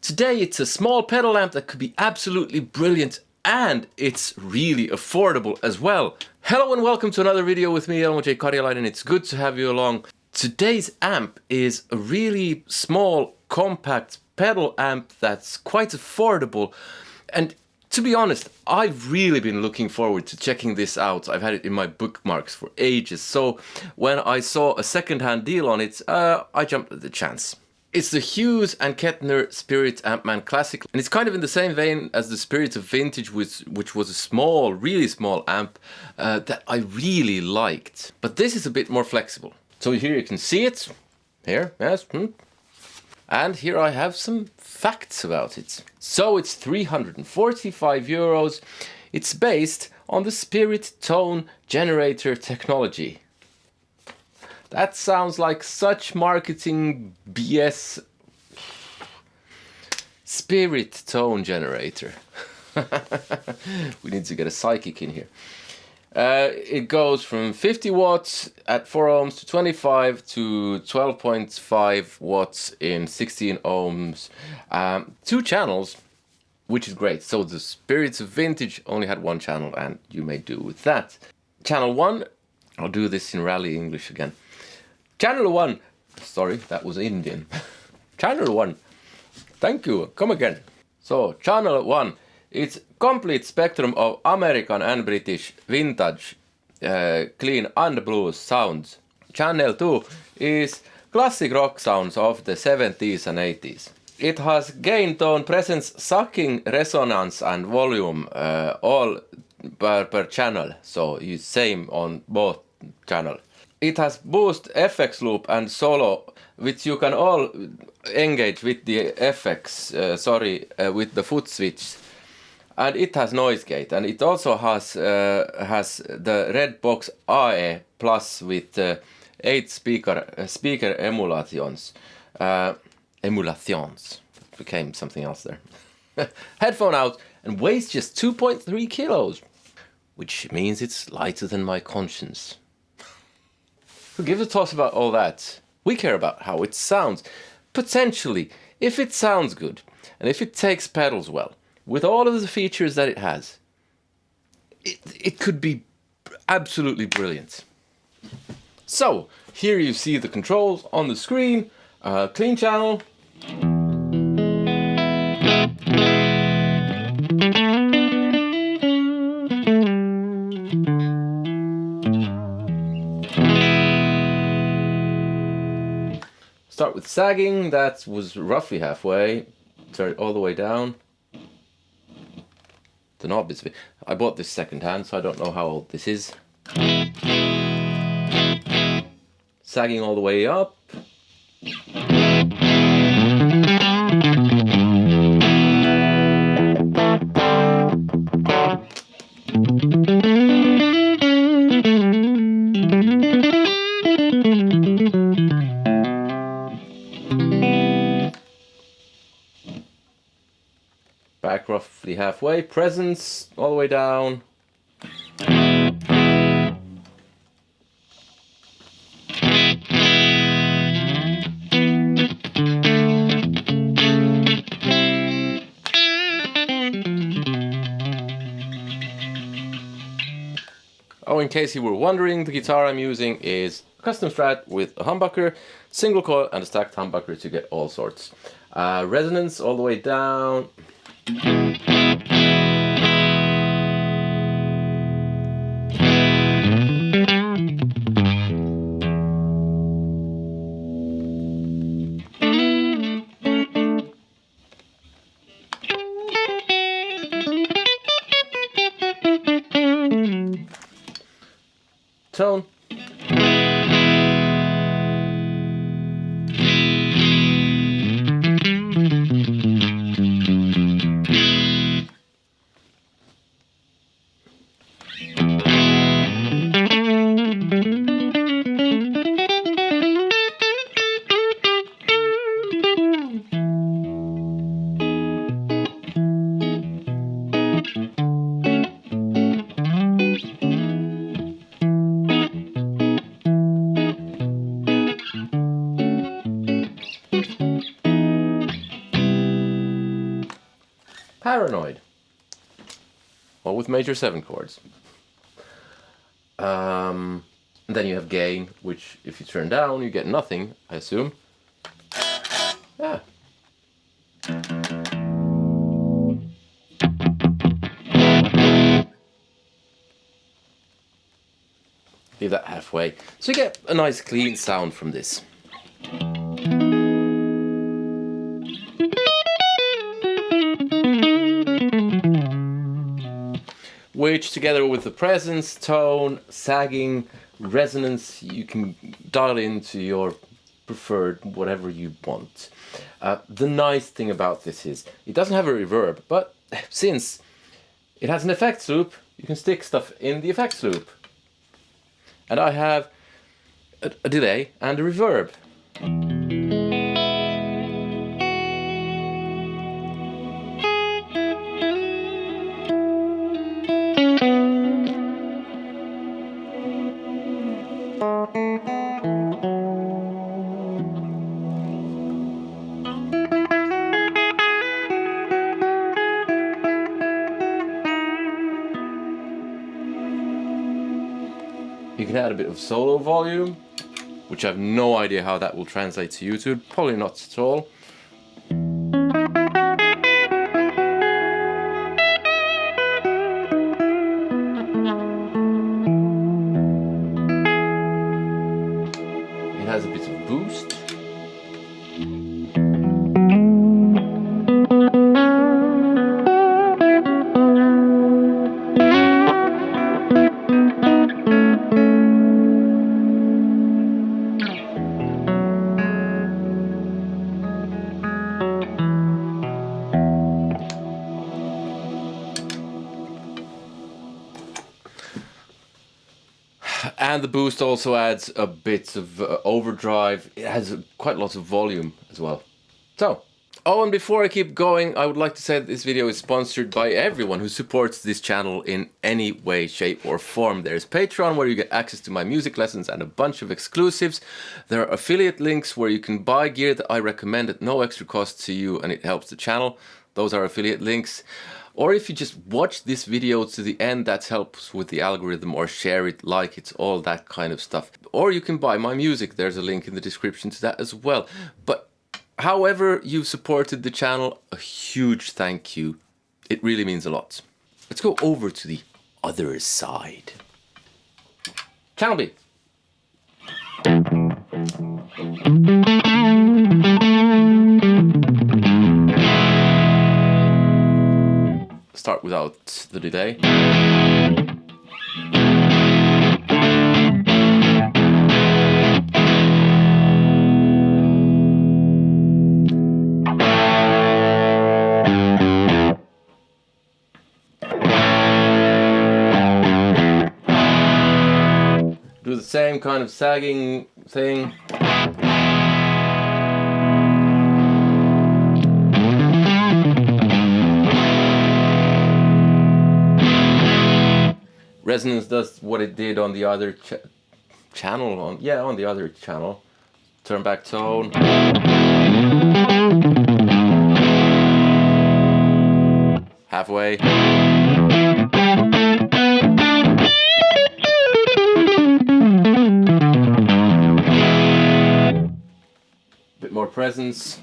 Today it's a small pedal amp that could be absolutely brilliant, and it's really affordable as well. Hello and welcome to another video with me, Elmo J. Karjalainen. It's good to have you along. Today's amp is a really small, compact pedal amp that's quite affordable, and to be honest, I've really been looking forward to checking this out. I've had it in my bookmarks for ages, so when I saw a second-hand deal on it, I jumped at the chance. It's the Hughes Kettner Spirit AmpMan Classic, and it's kind of in the same vein as the Spirit of Vintage, which was a small, really small amp that I really liked. But this is a bit more flexible. So here you can see it. Here, yes. And here I have some facts about it. So it's 345 euros. It's based on the Spirit Tone Generator technology. That sounds like such marketing BS. Spirit Tone Generator. We need to get a psychic in here. It goes from 50 watts at 4 ohms to 25 to 12.5 watts in 16 ohms. 2 channels, which is great. So the Spirits of Vintage only had 1 channel, and you may do with that. Channel 1, I'll do this in rally English again. Channel 1, sorry, that was Indian. Channel 1, thank you, come again. So, Channel 1. It's complete spectrum of American and British vintage, clean and blues sounds. Channel 2 is classic rock sounds of the 70s and 80s. It has gain, tone, presence, sucking, resonance and volume all per channel, so it's same on both channels. It has boost, FX loop and solo, which you can all engage with the FX, with the foot switch. And it has noise gate, and it also has the red box AE plus with 8 speaker emulations. Emulations became something else there. Headphone out, and weighs just 2.3 kilos, which means it's lighter than my conscience. Who gives a toss about all that? We care about how it sounds. Potentially, if it sounds good, and if it takes pedals well, with all of the features that it has, it could be absolutely brilliant. So, here you see the controls on the screen. Clean channel. Start with sagging, that was roughly halfway. Turn it all the way down. The knob is... I bought this second hand, so I don't know how old this is. Sagging all the way up. Back roughly halfway, presence all the way down. Oh, in case you were wondering, the guitar I'm using is a custom Strat with a humbucker, single coil and a stacked humbucker to get all sorts. Resonance all the way down. Tone. Paranoid. Well, with major 7 chords. And then you have gain, which if you turn down, you get nothing, I assume. Yeah. Leave that halfway. So you get a nice clean sound from this. Which, together with the presence, tone, sagging, resonance, you can dial into your preferred whatever you want. The nice thing about this is it doesn't have a reverb, but since it has an effects loop, you can stick stuff in the effects loop. And I have a delay and a reverb. You can add a bit of solo volume, which I have no idea how that will translate to YouTube. Probably not at all. It has a bit of boost. And the boost also adds a bit of overdrive. It has quite lots of volume as well. So, oh, and before I keep going, I would like to say that this video is sponsored by everyone who supports this channel in any way, shape or form. There's Patreon, where you get access to my music lessons and a bunch of exclusives. There are affiliate links where you can buy gear that I recommend at no extra cost to you, and it helps the channel. Those are affiliate links. Or if you just watch this video to the end, that helps with the algorithm, or share it, like it, all that kind of stuff. Or you can buy my music, there's a link in the description to that as well. But however you've supported the channel, a huge thank you. It really means a lot. Let's go over to the other side. Channel B. Start without the delay. Do the same kind of sagging thing. Resonance does what it did on the other channel, on the other channel. Turn back tone. Halfway. Bit more presence.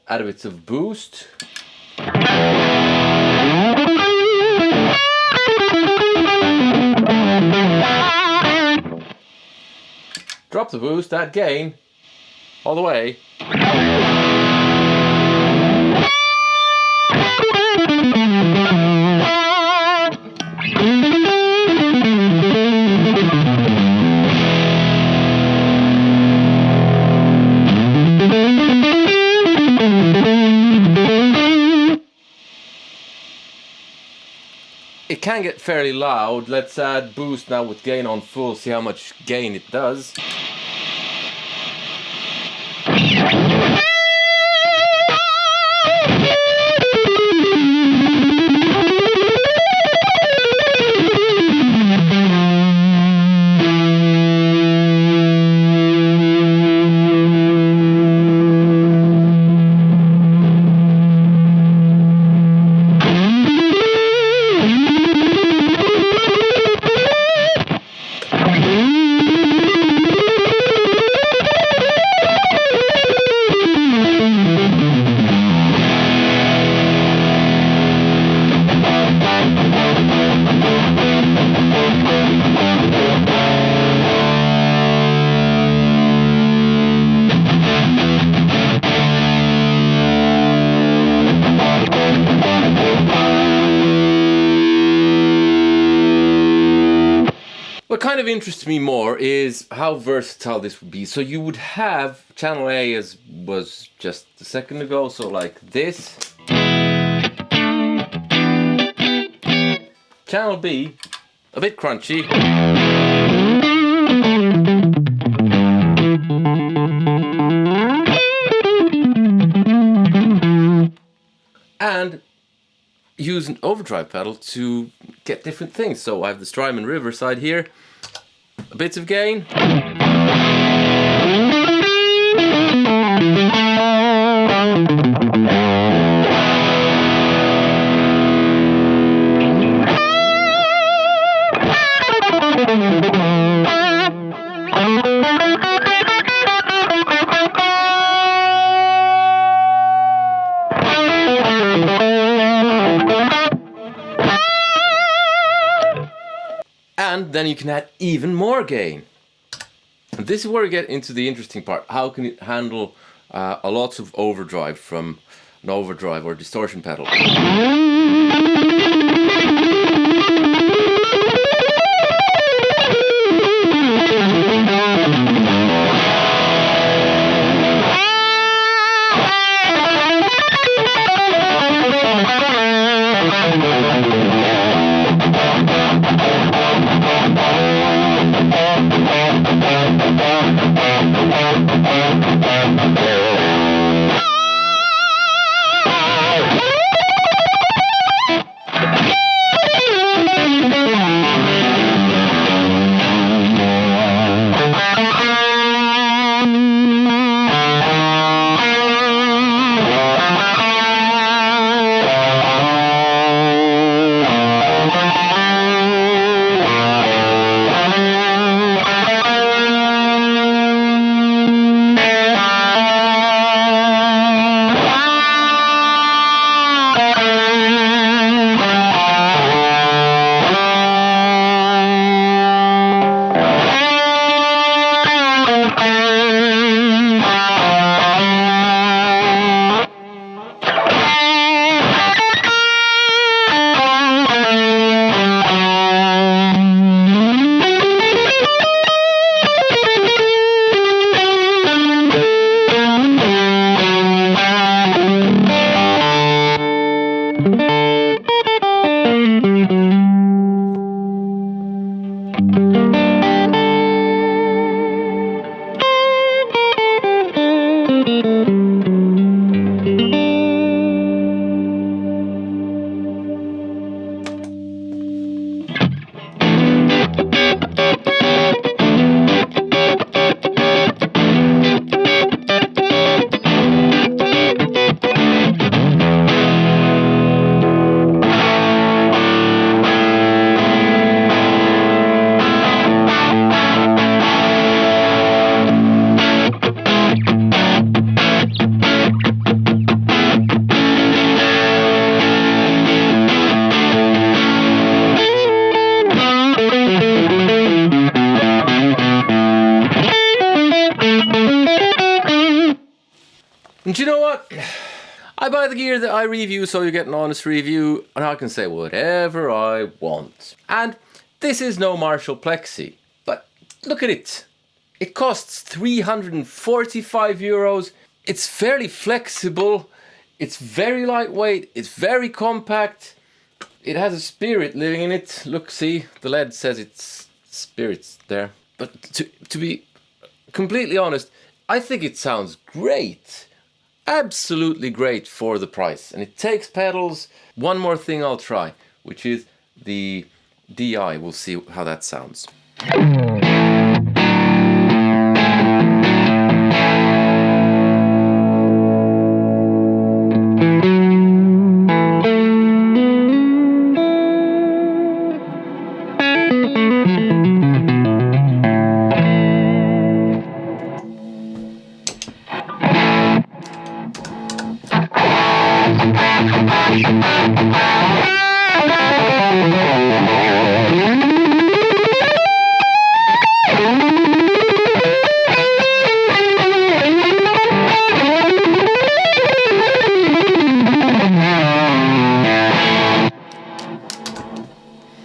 Add a bit of boost. Drop the boost, add gain, all the way. It can get fairly loud. Let's add boost now with gain on full, see how much gain it does. kind of interests me more is how versatile this would be. So you would have channel A, as was just a second ago, so like this. Channel B, a bit crunchy. And use an overdrive pedal to get different things. So I have the Strymon River side here, a bit of gain. And then you can add even more gain. And this is where we get into the interesting part. How can it handle a lot of overdrive from an overdrive or distortion pedal? And you know what? I buy the gear that I review so you get an honest review, and I can say whatever I want. And this is no Marshall Plexi, but look at it. It costs 345 euros. It's fairly flexible. It's very lightweight. It's very compact. It has a Spirit living in it. Look, see, the LED says it's Spirit's there. But to be completely honest, I think it sounds great. Absolutely great for the price. And it takes pedals. One more thing I'll try, which is the DI. We'll see how that sounds.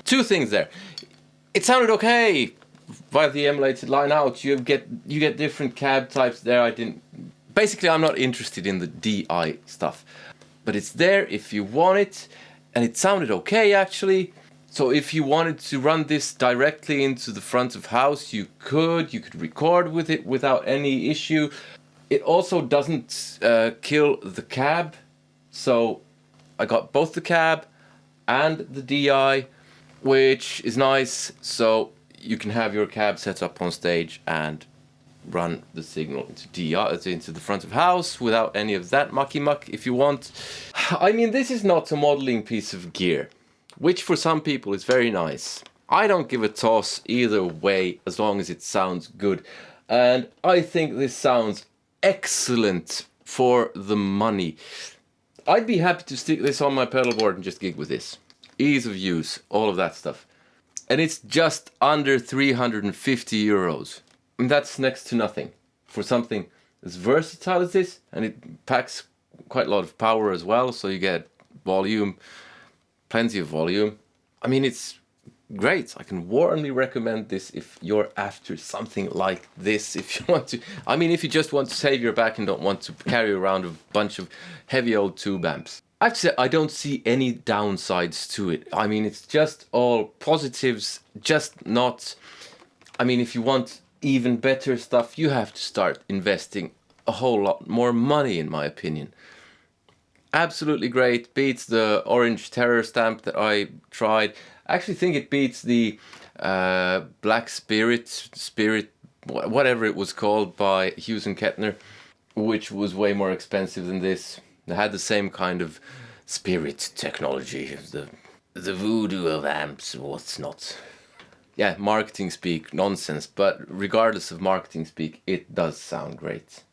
Two things there. It sounded okay, via the emulated line out, you get different cab types there. Basically, I'm not interested in the DI stuff, but it's there if you want it, and it sounded okay actually. So if you wanted to run this directly into the front of house, you could record with it without any issue. It also doesn't kill the cab, so I got both the cab and the DI, which is nice. So you can have your cab set up on stage and run the signal into DI, into the front of house without any of that mucky muck if you want. I mean, this is not a modeling piece of gear, which for some people is very nice. I don't give a toss either way as long as it sounds good. And I think this sounds excellent for the money. I'd be happy to stick this on my pedal board and just gig with this. Ease of use, all of that stuff. And it's just under 350 euros. And that's next to nothing for something as versatile as this. And it packs quite a lot of power as well, so you get volume. Plenty of volume. I mean, it's great. I can warmly recommend this if you're after something like this. If you want to, I mean, if you just want to save your back and don't want to carry around a bunch of heavy old tube amps. I have to say, I don't see any downsides to it. I mean, it's just all positives, just not... I mean, if you want even better stuff, you have to start investing a whole lot more money, in my opinion. Absolutely great. Beats the Orange Terror stamp that I tried. I actually think it beats the Black Spirit, whatever it was called, by Hughes and Kettner, which was way more expensive than this. They had the same kind of spirit technology, the voodoo of amps, what's not. Yeah, marketing speak, nonsense, but regardless of marketing speak, it does sound great.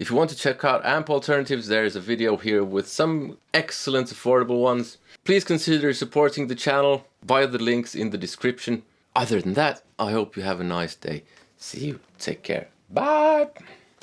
If you want to check out amp alternatives, there is a video here with some excellent affordable ones. Please consider supporting the channel via the links in the description. Other than that, I hope you have a nice day. See you. Take care. Bye.